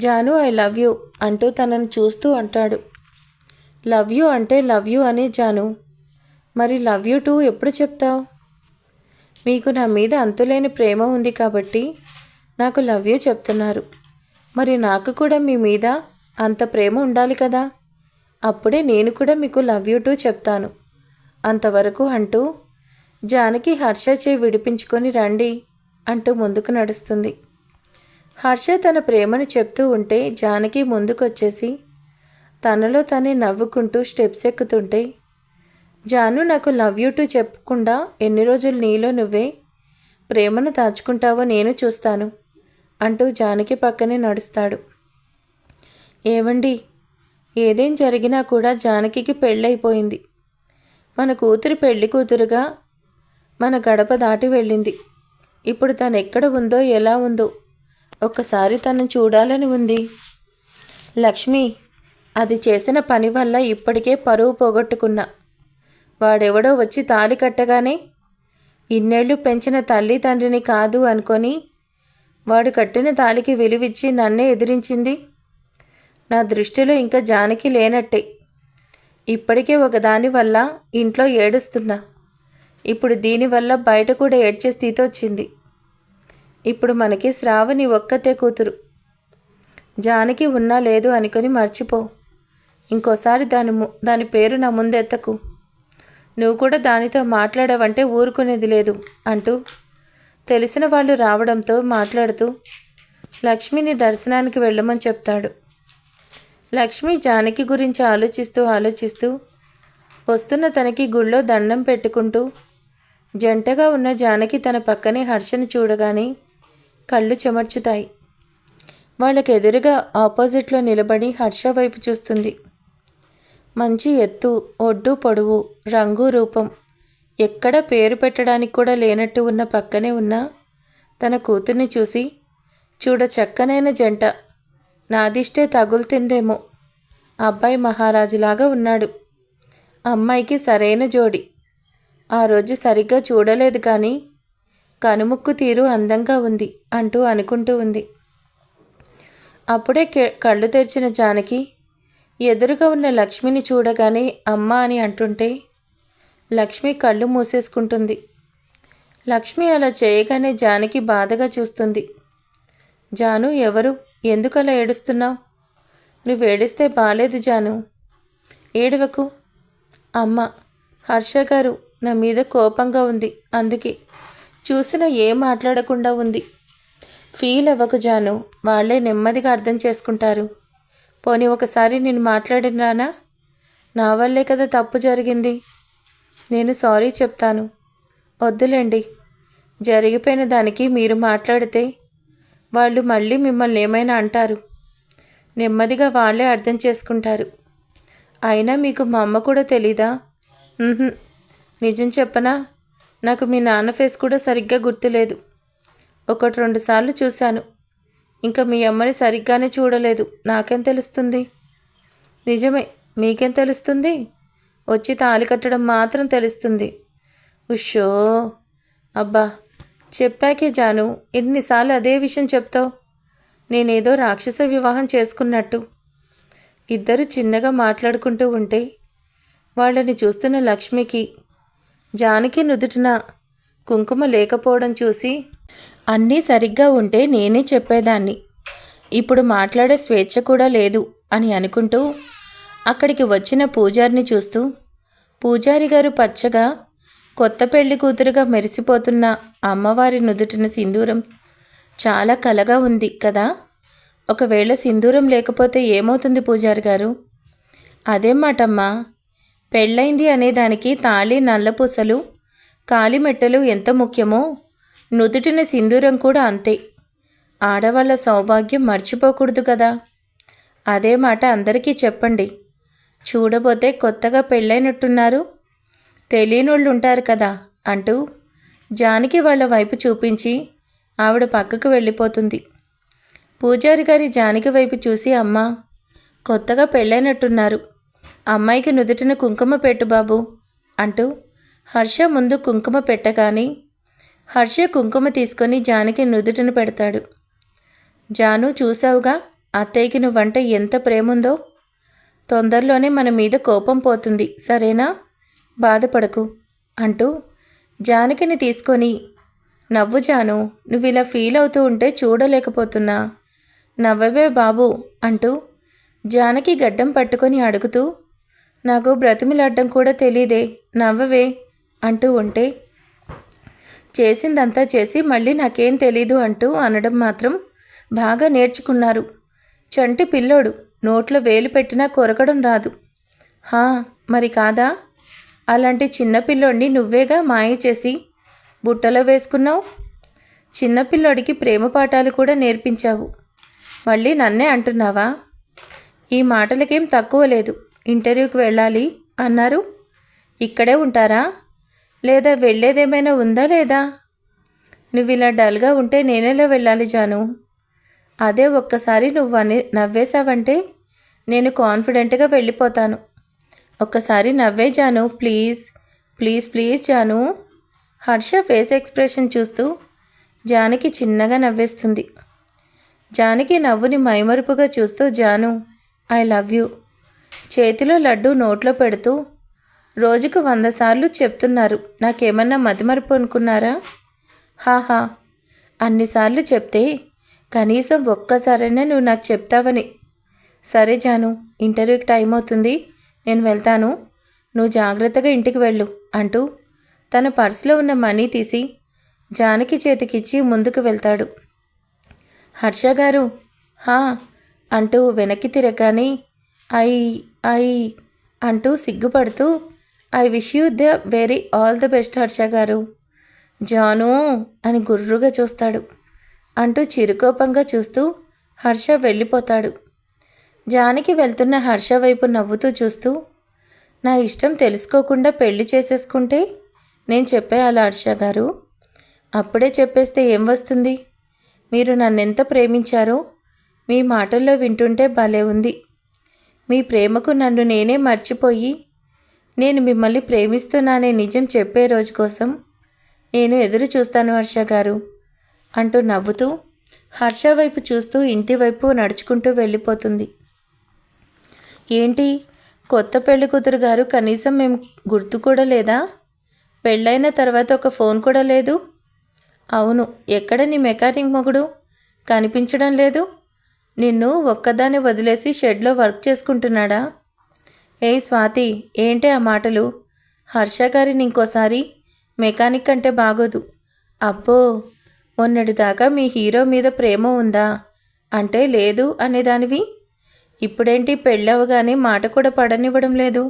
[SPEAKER 2] జాను, ఐ లవ్ యూ అంటూ తనను చూస్తూ అంటాడు. లవ్ యూ అంటే లవ్ యూ అనే జాను. మరి లవ్ యూ టూ ఎప్పుడు చెప్తావు? మీకు నా మీద అంతులేని ప్రేమ ఉంది కాబట్టి నాకు లవ్ యూ చెప్తున్నారు. మరి నాకు కూడా మీ మీద అంత ప్రేమ ఉండాలి కదా, అప్పుడే నేను కూడా మీకు లవ్ యూ టూ చెప్తాను. అంతవరకు అంటూ జానకి హర్ష చేయి విడిపించుకొని రండి అంటూ ముందుకు నడుస్తుంది. హర్ష తన ప్రేమను చెప్తూ ఉంటే జానకి ముందుకొచ్చేసి తనలో తనే నవ్వుకుంటూ స్టెప్స్ ఎక్కుతుంటే, జాను నాకు లవ్ యూ టూ చెప్పకుండా ఎన్ని రోజులు నీలో నువ్వే ప్రేమను దాచుకుంటావో నేను చూస్తాను అంటూ జానకి పక్కనే నడుస్తాడు. ఏవండి, ఏదేం జరిగినా కూడా జానకికి పెళ్ళైపోయింది. మన కూతురు పెళ్లి కూతురుగా మన గడప దాటి వెళ్ళింది. ఇప్పుడు తను ఎక్కడ ఉందో ఎలా ఉందో ఒక్కసారి తనను చూడాలని ఉంది. లక్ష్మి, అది చేసిన పని వల్ల ఇప్పటికే పరువు పోగొట్టుకున్నా. వాడెవడో వచ్చి తాళి కట్టగానే ఇన్నేళ్లు పెంచిన తల్లి తండ్రిని కాదు అనుకొని వాడు కట్టిన తాలికి విలువిచ్చి నన్నే ఎదిరించింది. నా దృష్టిలో ఇంకా జానకి లేనట్టే. ఇప్పటికే ఒకదాని వల్ల ఇంట్లో ఏడుస్తున్నా. ఇప్పుడు దీనివల్ల బయట కూడా ఏడ్చే స్థితి వచ్చింది. ఇప్పుడు మనకి శ్రావణి ఒక్కతే కూతురు. జానకి ఉన్నా లేదు అనుకొని మర్చిపో. ఇంకోసారి దాని పేరు నా ముందెత్తకు. నువ్వు కూడా దానితో మాట్లాడావంటే ఊరుకునేది లేదు అంటూ తెలిసిన వాళ్ళు రావడంతో మాట్లాడుతూ లక్ష్మిని దర్శనానికి వెళ్ళమని చెప్తాడు. లక్ష్మి జానకి గురించి ఆలోచిస్తూ వస్తున్న తనకి గుళ్ళో దండం పెట్టుకుంటూ జంటగా ఉన్న జానకి తన పక్కనే హర్షను చూడగానే కళ్ళు చెమర్చుతాయి. వాళ్ళకి ఎదురుగా ఆపోజిట్లో నిలబడి హర్ష వైపు చూస్తుంది. మంచి ఎత్తు, ఒడ్డు, పొడవు, రంగు, రూపం ఎక్కడ పేరు పెట్టడానికి కూడా లేనట్టు ఉన్న పక్కనే ఉన్న తన కూతుర్ని చూసి, చూడ చక్కనైన జంట, నాదిష్టే తగులుతుందేమో, అబ్బాయి మహారాజులాగా ఉన్నాడు, అమ్మాయికి సరైన జోడి, ఆ రోజు సరిగ్గా చూడలేదు కానీ కనుముక్కు తీరు అందంగా ఉంది అంటూ అనుకుంటూ ఉంది. అప్పుడే కళ్ళు తెరిచిన జానకి ఎదురుగా ఉన్న లక్ష్మిని చూడగానే అమ్మ అని అంటుంటే లక్ష్మి కళ్ళు మూసేసుకుంటుంది. లక్ష్మి అలా చేయగానే జానకి బాధగా చూస్తుంది. జాను, ఎవరు? ఎందుకలా ఏడుస్తున్నావు? నువ్వు ఏడిస్తే బాలేదు జాను. ఏడవకు. అమ్మ, హర్ష గారు నా మీద కోపంగా ఉంది, అందుకే చూసినా ఏం మాట్లాడకుండా ఉంది. ఫీల్ అవ్వకు జాను, వాళ్ళే నెమ్మదిగా అర్థం చేసుకుంటారు. పోనీ ఒకసారి నేను మాట్లాడినానా? నా వల్లే కదా తప్పు జరిగింది, నేను సారీ చెప్తాను. వద్దులేండి, జరిగిపోయిన దానికి మీరు మాట్లాడితే వాళ్ళు మళ్ళీ మిమ్మల్ని ఏమైనా అంటారు. నెమ్మదిగా వాళ్ళే అర్థం చేసుకుంటారు. అయినా మీకు మా అమ్మ కూడా తెలీదా? నిజం చెప్పనా, నాకు మీ నాన్న ఫేస్ కూడా సరిగ్గా గుర్తులేదు. 1-2 సార్లు చూశాను. ఇంకా మీ అమ్మని సరిగ్గానే చూడలేదు. నాకేం తెలుస్తుంది? నిజమే, మీకేం తెలుస్తుంది? వచ్చి తాళి కట్టడం మాత్రం తెలుస్తుంది. ఉషో, అబ్బా, చెప్పాకే జాను, ఎన్నిసార్లు అదే విషయం చెప్తావు? నేనేదో రాక్షస వివాహం చేసుకున్నట్టు. ఇద్దరు చిన్నగా మాట్లాడుకుంటూ ఉంటే వాళ్ళని చూస్తున్న లక్ష్మికి జానకి నుదుటిన కుంకుమ లేకపోవడం చూసి, అన్నీ సరిగ్గా ఉంటే నేనే చెప్పేదాన్ని, ఇప్పుడు మాట్లాడే స్వేచ్ఛ కూడా లేదు అని అనుకుంటూ అక్కడికి వచ్చిన పూజారిని చూస్తూ, పూజారి గారు పచ్చగా కొత్త పెళ్లి కూతురుగా మెరిసిపోతున్న అమ్మవారి నుదుటిన సింధూరం చాలా కలగా ఉంది కదా, ఒకవేళ సింధూరం లేకపోతే ఏమవుతుంది పూజారి గారు? అదేం మాటమ్మా, పెళ్ళైంది అనేదానికి తాళి, నల్లపూసలు, కాలిమెట్టలు ఎంత ముఖ్యమో నుదుటిన సింధూరం కూడా అంతే. ఆడవాళ్ళ సౌభాగ్యం మర్చిపోకూడదు కదా. అదే మాట అందరికీ చెప్పండి. చూడబోతే కొత్తగా పెళ్ళైనట్టున్నారు, తెలియనోళ్ళు ఉంటారు కదా అంటూ జానకి వాళ్ళ వైపు చూపించి ఆవిడ పక్కకు వెళ్ళిపోతుంది. పూజారి గారి జానకి వైపు చూసి, అమ్మా, కొత్తగా పెళ్ళైనట్టున్నారు, అమ్మాయికి నుదుటిన కుంకుమ పెట్టు బాబు అంటూ హర్ష ముందు కుంకుమ పెట్టగానే హర్ష కుంకుమ తీసుకొని జానకి నుదుటిన పెడతాడు. జాను, చూసావుగా అత్తయ్యకి నువ్వంటే ఎంత ప్రేముందో, తొందరలోనే మన మీద కోపం పోతుంది, సరేనా? బాధపడకు అంటూ జానకిని తీసుకొని, నవ్వు జాను, నువ్వు ఇలా ఫీల్ అవుతూ ఉంటే చూడలేకపోతున్నా, నవ్వవే బాబు అంటూ జానకి గడ్డం పట్టుకొని అడుగుతూ, నాకు బ్రతిమిలాడ్డం కూడా తెలీదే, నవ్వవే అంటూ ఉంటే, చేసిందంతా చేసి మళ్ళీ నాకేం తెలీదు అంటూ అనడం మాత్రం బాగా నేర్చుకున్నారు. చంటి పిల్లోడు, నోట్లో వేలు పెట్టినా కొరకడం రాదు. హా మరి కాదా? అలాంటి చిన్నపిల్లోడిని నువ్వేగా మాయ చేసి బుట్టలో వేసుకున్నావు. చిన్నపిల్లోడికి ప్రేమ పాఠాలు కూడా నేర్పించావు. మళ్ళీ నన్నే అంటున్నావా? ఈ మాటలకేం తక్కువ లేదు. ఇంటర్వ్యూకి వెళ్ళాలి అన్నారు, ఇక్కడే ఉంటారా? లేదా వెళ్ళేదేమైనా ఉందా లేదా? నువ్వు ఇలా డల్గా ఉంటే నేనెలా వెళ్ళాలి జాను? అదే ఒక్కసారి నువ్వు నవ్వేశావంటే నేను కాన్ఫిడెంట్గా వెళ్ళిపోతాను. ఒక్కసారి నవ్వే Janu, please please please Janu. Harsha face expression చూస్తూ జానకి చిన్నగా నవ్వేస్తుంది. జానకి నవ్వుని మైమరుపుగా చూస్తూ, జాను ఐ లవ్ యూ చేతిలో లడ్డు నోట్లో పెడుతూ, రోజుకు 100 సార్లు చెప్తున్నారు, నాకేమన్నా మతిమరుపు అనుకున్నారా? హాహా, అన్నిసార్లు చెప్తే కనీసం ఒక్కసారైనా నువ్వు నాకు చెప్తావని. సరే జాను, ఇంటర్వ్యూకి టైం అవుతుంది, నేను వెళ్తాను, నువ్వు జాగ్రత్తగా ఇంటికి వెళ్ళు అంటూ తన పర్సులో ఉన్న మనీ తీసి జానకి చేతికిచ్చి ముందుకు వెళ్తాడు. హర్ష గారు, హా అంటూ వెనక్కి తిరగగానే ఐ ఐ అంటూ సిగ్గుపడుతూ, I wish you the very all the best Harsha గారు. జాను అని గుర్రుగా చూస్తాడు అంటూ చిరుకోపంగా చూస్తూ హర్ష వెళ్ళిపోతాడు. జానకి వెళ్తున్న హర్ష వైపు నవ్వుతూ చూస్తూ, నా ఇష్టం తెలుసుకోకుండా పెళ్లి చేసేసుకుంటే నేను చెప్పేయాలా హర్ష గారు? అప్పుడే చెప్పేస్తే ఏం వస్తుంది? మీరు నన్నెంత ప్రేమించారో మీ మాటల్లో వింటుంటే భలే ఉంది. మీ ప్రేమకు నన్ను నేనే మర్చిపోయి నేను మిమ్మల్ని ప్రేమిస్తున్నానే నిజం చెప్పే రోజు కోసం నేను ఎదురు చూస్తాను హర్ష గారు అంటూ నవ్వుతూ హర్ష వైపు చూస్తూ ఇంటి వైపు నడుచుకుంటూ వెళ్ళిపోతుంది. ఏంటి, కొత్త పెళ్లి కూతురు గారు కనీసం మేము గుర్తు కూడా లేదా? పెళ్ళైన తర్వాత ఒక ఫోన్ కూడా లేదు. అవును, ఎక్కడ నీ మెకానిక్ మొగుడు? కనిపించడం లేదు. నిన్ను ఒక్కదాన్ని వదిలేసి షెడ్లో వర్క్ చేసుకుంటున్నాడా? ఏయ్ స్వాతి, ఏంటి ఆ మాటలు? హర్ష గారిని ఇంకోసారి మెకానిక్ అంటే బాగోదు. అబ్బో, మొన్నటిదాకా మీ హీరో మీద ప్రేమ ఉందా అంటే లేదు అనేదానివి. ఇప్పుడేంటి పెళ్ళవగానే మాట కూడా పడనివ్వడం లేదు?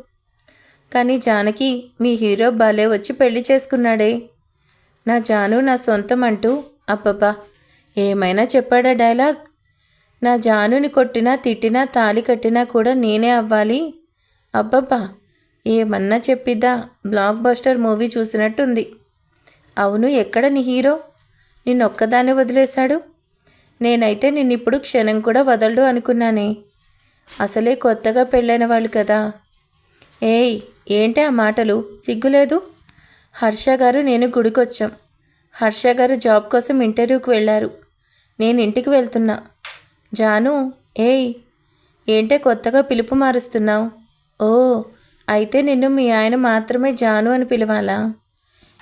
[SPEAKER 2] కానీ జానకి, మీ హీరో భలే వచ్చి పెళ్లి చేసుకున్నాడే. నా జాను నా సొంతం అంటూ, అబ్బబ్బా, ఏమైనా చెప్పాడా డైలాగ్? నా జానుని కొట్టినా తిట్టినా తాళి కట్టినా కూడా నేనే అవ్వాలి. అబ్బబ్బా, ఏమన్నా చెప్పిద్దా? బ్లాక్ బస్టర్ మూవీ చూసినట్టుంది. అవును, ఎక్కడ నీ హీరో? నిన్నొక్కదాన్ని వదిలేశాడు. నేనైతే నిన్నిప్పుడు క్షణం కూడా వదలడు అనుకున్నానే. అసలే కొత్తగా పెళ్ళైన వాళ్ళు కదా. ఏయ్, ఏంటి ఆ మాటలు? సిగ్గులేదు? హర్ష గారు నేను గుడికొచ్చాం. హర్ష గారు జాబ్ కోసం ఇంటర్వ్యూకి వెళ్ళారు. నేను ఇంటికి వెళ్తున్నా. జాను, ఏయ్, ఏంటే కొత్తగా పిలుపు మారుస్తున్నావు? ఓ, అయితే నిన్ను మీ ఆయన మాత్రమే జాను అని పిలవాలా?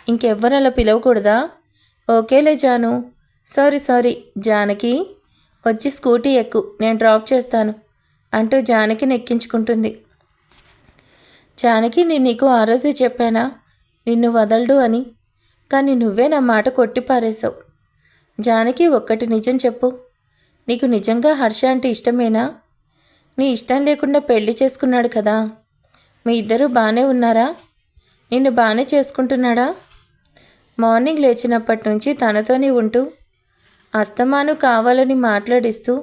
[SPEAKER 2] ఇంకెవ్వరు అలా పిలవకూడదా? ఓకేలే జాను. సారీ జానకి, వచ్చి స్కూటీ ఎక్కు, నేను డ్రాప్ చేస్తాను అంటూ జానకిని ఎక్కించుకుంటుంది. జానకి, నేను నీకు ఆ రోజే చెప్పానా నిన్ను వదలడు అని? కానీ నువ్వే నా మాట కొట్టి పారేశావు. జానకి, ఒక్కటి నిజం చెప్పు, నీకు నిజంగా హర్ష అంటే ఇష్టమేనా? నీ ఇష్టం లేకుండా పెళ్లి చేసుకున్నాడు కదా. మీ ఇద్దరూ బాగానే ఉన్నారా? నిన్ను బాగానే చేసుకుంటున్నాడా? మార్నింగ్ లేచినప్పటి నుంచి తనతోనే ఉంటూ అస్తమాను కావాలని మాట్లాడిస్తూ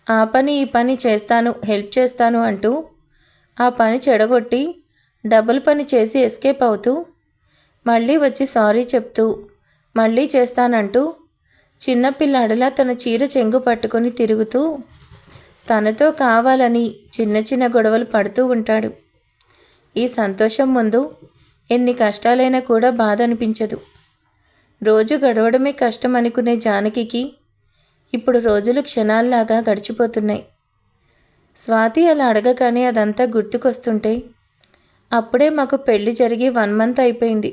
[SPEAKER 2] ఆ పని ఈ పని చేస్తాను, హెల్ప్ చేస్తాను అంటూ ఆ పని చెడగొట్టి డబుల్ పని చేసి ఎస్కేప్ అవుతూ మళ్ళీ వచ్చి సారీ చెప్తూ మళ్ళీ చేస్తానంటూ చిన్నపిల్లాడిలా తన చీర చెంగు పట్టుకొని తిరుగుతూ తనతో కావాలని చిన్న చిన్న గొడవలు పడుతూ ఉంటాడు. ఈ సంతోషం ముందు ఎన్ని కష్టాలైనా కూడా బాధ అనిపించదు. రోజు గడవడమే కష్టం అనుకునే జానకికి ఇప్పుడు రోజులు క్షణాల్లాగా గడిచిపోతున్నాయి. స్వాతి అలా అడగగానే అదంతా గుర్తుకొస్తుంటే, అప్పుడే మాకు పెళ్లి జరిగి 1 మంత్ అయిపోయింది.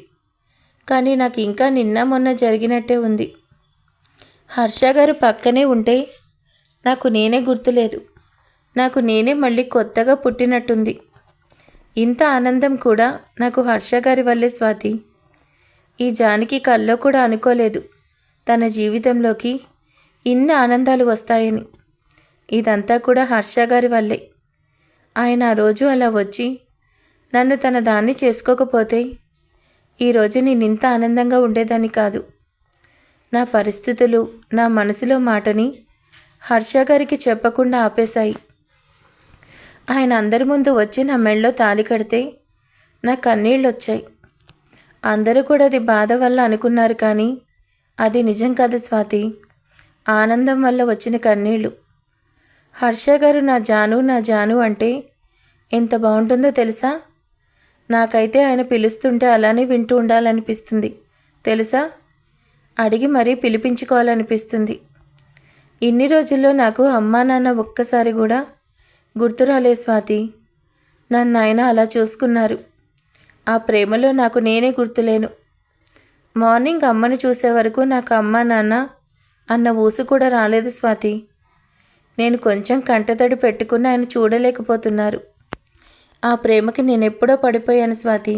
[SPEAKER 2] కానీ నాకు ఇంకా నిన్న మొన్న జరిగినట్టే ఉంది. హర్ష గారు పక్కనే ఉంటే నాకు నేనే గుర్తులేదు. నాకు నేనే మళ్ళీ కొత్తగా పుట్టినట్టుంది. ఇంత ఆనందం కూడా నాకు హర్ష గారి వల్లే స్వాతి. ఈ జానకి కల్లో కూడా అనుకోలేదు తన జీవితంలోకి ఇన్ని ఆనందాలు వస్తాయని. ఇదంతా కూడా హర్ష గారి వల్లే. ఆయన ఆ రోజు అలా వచ్చి నన్ను తన దాన్ని చేసుకోకపోతే ఈరోజు నేను ఇంత ఆనందంగా ఉండేదాన్ని కాదు. నా పరిస్థితులు నా మనసులో మాటని హర్ష గారికి చెప్పకుండా ఆపేశాయి. ఆయన అందరి ముందు వచ్చి నా మెళ్ళలో తాళి కడితే నా కన్నీళ్ళు వచ్చాయి. అందరూ కూడా అది బాధ వల్ల అనుకున్నారు, కానీ అది నిజం కాదు స్వాతి. ఆనందం వల్ల వచ్చిన కన్నీళ్ళు. హర్ష గారు నా జాను అంటే ఎంత బాగుంటుందో తెలుసా? నాకైతే ఆయన పిలుస్తుంటే అలానే వింటూ ఉండాలనిపిస్తుంది తెలుసా. అడిగి మరీ పిలిపించుకోవాలనిపిస్తుంది. ఇన్ని రోజుల్లో నాకు అమ్మా నాన్న ఒక్కసారి కూడా గుర్తురాలే స్వాతి. నన్ను ఆయన అలా చూసుకున్నారు. ఆ ప్రేమలో నాకు నేనే గుర్తులేను. మార్నింగ్ అమ్మను చూసే వరకు నాకు అమ్మా నాన్న అన్న ఊసు కూడా రాలేదు స్వాతి. నేను కొంచెం కంటతడి పెట్టుకుని ఆయన చూడలేకపోతున్నారు. ఆ ప్రేమకి నేనెప్పుడో పడిపోయాను స్వాతి.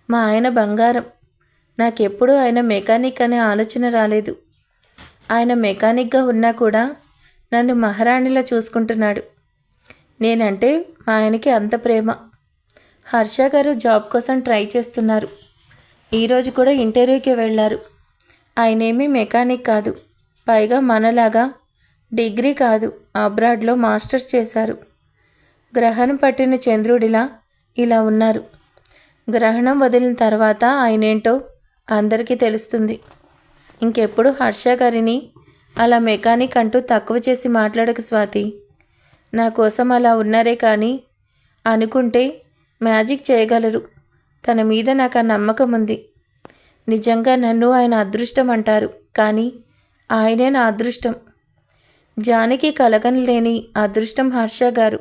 [SPEAKER 2] మా ఆయన బంగారం. నాకెప్పుడూ ఆయన మెకానిక్ అనే ఆలోచన రాలేదు. ఆయన మెకానిక్గా ఉన్నా కూడా నన్ను మహారాణిలా చూసుకుంటున్నాడు. నేనంటే మా ఆయనకి అంత ప్రేమ. హర్ష గారు జాబ్ కోసం ట్రై చేస్తున్నారు. ఈరోజు కూడా ఇంటర్వ్యూకి వెళ్ళారు. ఆయనేమీ మెకానిక్ కాదు, పైగా మనలాగా డిగ్రీ కాదు, అబ్రాడ్లో మాస్టర్స్ చేశారు. గ్రహణం పట్టిన చంద్రుడిలా ఇలా ఉన్నారు. గ్రహణం వదిలిన తర్వాత ఆయనేంటో అందరికీ తెలుస్తుంది. ఇంకెప్పుడు హర్ష గారిని అలా మెకానిక్ అంటూ తక్కువ చేసి మాట్లాడకు స్వాతి. నా కోసం అలా ఉన్నారే కానీ అనుకుంటే మ్యాజిక్ చేయగలరు. తన మీద నాకు ఆ నమ్మకం ఉంది. నిజంగా నన్ను ఆయన అదృష్టం అంటారు, కానీ ఆయనే నా అదృష్టం. జానకి కలగనలేని అదృష్టం హర్ష గారు.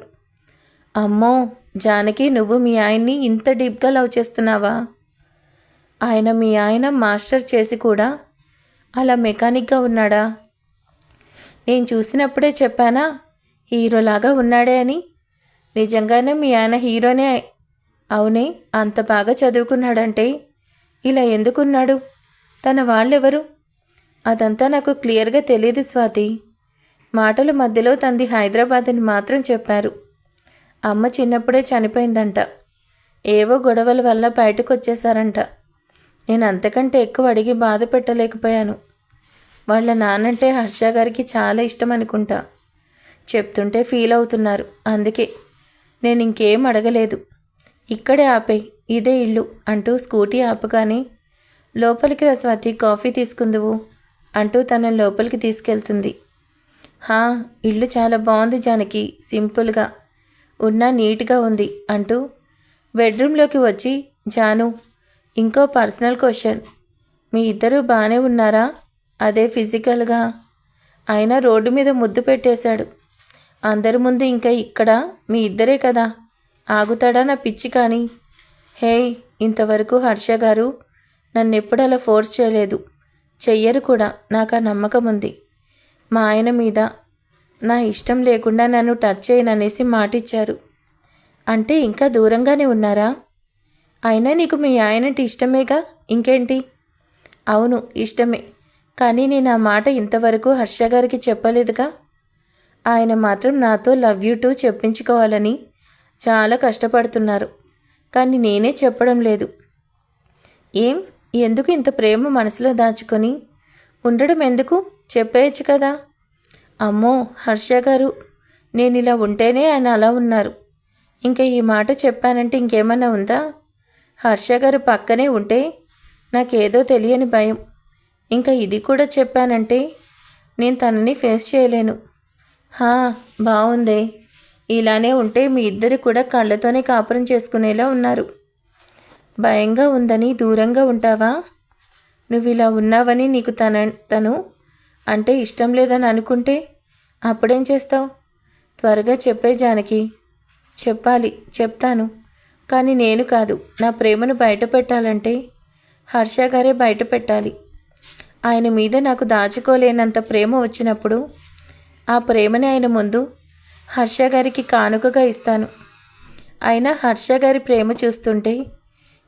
[SPEAKER 2] అమ్మో జానకి, నువ్వు మీ ఆయన్ని ఇంత డీప్గా లవ్ చేస్తున్నావా? మీ ఆయన మాస్టర్ చేసి కూడా అలా మెకానిక్గా ఉన్నాడా? నేను చూసినప్పుడే చెప్పానా హీరోలాగా ఉన్నాడే అని. నిజంగానే మీ ఆయన హీరోనే. అవునే, అంత బాగా చదువుకున్నాడంటే ఇలా ఎందుకున్నాడు? తన వాళ్ళెవరు? అదంతా నాకు క్లియర్గా తెలియదు స్వాతి. మాటల మధ్యలో తంది హైదరాబాద్ అని మాత్రం చెప్పారు. అమ్మ చిన్నప్పుడే చనిపోయిందంట. ఏవో గొడవల వల్ల బయటకు వచ్చేసారంట. నేను అంతకంటే ఎక్కువ అడిగి బాధ పెట్టలేకపోయాను. వాళ్ళ నాన్నంటే హర్ష గారికి చాలా ఇష్టం అనుకుంటా. చెప్తుంటే ఫీల్ అవుతున్నారు. అందుకే నేను ఇంకేం అడగలేదు. ఇక్కడే ఆపేయ్, ఇదే ఇల్లు అంటూ స్కూటీ ఆపగానే లోపలికి రా స్వాతి, కాఫీ తీసుకుందువు అంటూ తన లోపలికి తీసుకెళ్తుంది. ఇల్లు చాలా బాగుంది జానకి, సింపుల్గా ఉన్నా నీట్గా ఉంది అంటూ బెడ్రూమ్లోకి వచ్చి, జాను, ఇంకో పర్సనల్ క్వశ్చన్. మీ ఇద్దరూ బాగానే ఉన్నారా? అదే ఫిజికల్గా. అయినా రోడ్డు మీద ముద్దు పెట్టేశాడు అందరి ముందు. ఇంకా ఇక్కడ మీ ఇద్దరే కదా, ఆగుతాడా నా పిచ్చి? కానీ హే, ఇంతవరకు హర్ష గారు నన్నెప్పుడు అలా ఫోర్స్ చేయలేదు, చెయ్యరు కూడా. నాకు ఆ నమ్మకం ఉంది. మా ఆయన మీద నా ఇష్టం లేకుండా నన్ను టచ్ చేయననేసి మాటిచ్చారు. అంటే ఇంకా దూరంగానే ఉన్నారా? అయినా నీకు మీ ఆయనంటే ఇష్టమేగా, ఇంకేంటి? అవును ఇష్టమే, కానీ నేను ఆ మాట ఇంతవరకు హర్ష గారికి చెప్పలేదుగా. ఆయన మాత్రం నాతో లవ్ యూ టూ చెప్పించుకోవాలని చాలా కష్టపడుతున్నారు, కానీ నేనే చెప్పడం లేదు. ఎందుకు ఇంత ప్రేమ మనసులో దాచుకొని ఉండడం? ఎందుకు చెప్పేయచ్చు కదా. అమ్మో హర్ష గారు, నేను ఇలా ఉంటేనే ఆయన అలా ఉన్నారు. ఇంకా ఈ మాట చెప్పానంటే ఇంకేమన్నా ఉందా? హర్ష గారు పక్కనే ఉంటే నాకేదో తెలియని భయం. ఇంకా ఇది కూడా చెప్పానంటే నేను తనని ఫేస్ చేయలేను. బాగుందే, ఇలానే ఉంటే మీ ఇద్దరు కూడా కళ్ళతోనే కాపురం చేసుకునేలా ఉన్నారు. భయంగా ఉందని దూరంగా ఉంటావా? నువ్వు ఇలా ఉన్నావని నీకు తను అంటే ఇష్టం లేదని అనుకుంటే అప్పుడేం చేస్తావు? త్వరగా చెప్పే జానకి. చెప్పాలి, చెప్తాను. కానీ నేను కాదు. నా ప్రేమను బయట పెట్టాలంటే హర్ష గారే బయట పెట్టాలి. ఆయన మీద నాకు దాచుకోలేనంత ప్రేమ వచ్చినప్పుడు ఆ ప్రేమని ఆయన ముందు హర్ష గారికి కానుకగా ఇస్తాను. అయినా హర్ష గారి ప్రేమ చూస్తుంటే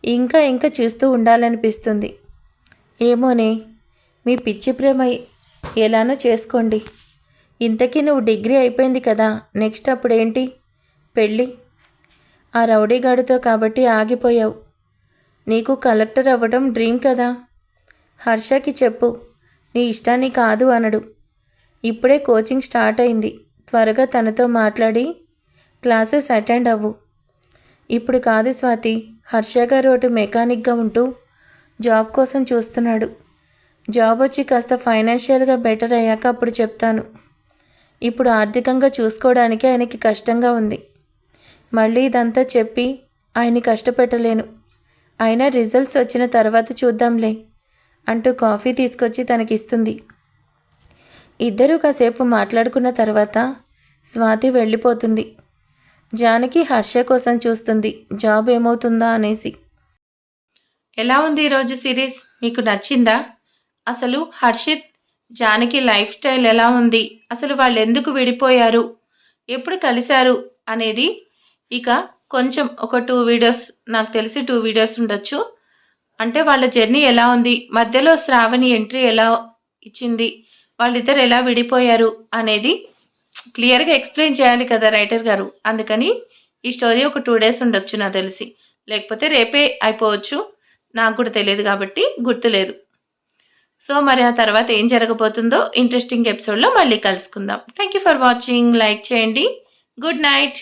[SPEAKER 2] ఇంకా ఇంకా చూస్తూ ఉండాలనిపిస్తుంది. ఏమోనే, మీ పిచ్చి ప్రేమ ఎలానో చేసుకోండి. ఇంతకీ నువ్వు డిగ్రీ అయిపోయింది కదా, నెక్స్ట్ అప్పుడేంటి? పెళ్ళి. ఆ రౌడీగాడితో కాబట్టి ఆగిపోయావు. నీకు కలెక్టర్ అవ్వడం డ్రీమ్ కదా. హర్షకి చెప్పు, నీ ఇష్టాన్ని కాదు అనడు. ఇప్పుడే కోచింగ్ స్టార్ట్ అయింది. త్వరగా తనతో మాట్లాడి క్లాసెస్ అటెండ్ అవ్వు. ఇప్పుడు కాదు స్వాతి, హర్ష గారు ఒకటి మెకానిక్గా ఉంటూ జాబ్ కోసం చూస్తున్నాడు. జాబ్ వచ్చి కాస్త ఫైనాన్షియల్గా బెటర్ అయ్యాక అప్పుడు చెప్తాను. ఇప్పుడు ఆర్థికంగా చూసుకోవడానికి ఆయనకి కష్టంగా ఉంది. మళ్ళీ ఇదంతా చెప్పి ఆయన్ని కష్టపెట్టలేను. అయినా రిజల్ట్స్ వచ్చిన తర్వాత చూద్దాంలే అంటూ కాఫీ తీసుకొచ్చి తనకిస్తుంది. ఇద్దరూ కాసేపు మాట్లాడుకున్న తర్వాత స్వాతి వెళ్ళిపోతుంది. జానకి హర్ష కోసం చూస్తుంది, జాబ్ ఏమవుతుందా అనేసి.
[SPEAKER 1] ఎలా ఉంది ఈరోజు సిరీస్? మీకు నచ్చిందా? అసలు హర్షిత్ జానకి లైఫ్ స్టైల్ ఎలా ఉంది, అసలు వాళ్ళు ఎందుకు విడిపోయారు, ఎప్పుడు కలిశారు అనేది ఇక కొంచెం ఒక 2 వీడియోస్, నాకు తెలిసి 2 వీడియోస్ ఉండొచ్చు. అంటే వాళ్ళ జర్నీ ఎలా ఉంది, మధ్యలో శ్రావణి ఎంట్రీ ఎలా ఇచ్చింది, వాళ్ళిద్దరు ఎలా విడిపోయారు అనేది క్లియర్గా ఎక్స్ప్లెయిన్ చేయాలి కదా రైటర్ గారు. అందుకని ఈ స్టోరీ ఒక 2 డేస్ ఉండొచ్చు నాకు తెలిసి, లేకపోతే రేపే అయిపోవచ్చు. నాకు కూడా తెలియదు కాబట్టి గుర్తులేదు. సో మరి ఆ తర్వాత ఏం జరగబోతుందో ఇంట్రెస్టింగ్ ఎపిసోడ్లో మళ్ళీ కలుసుకుందాం. Thank you for watching. Like చేయండి. Good night.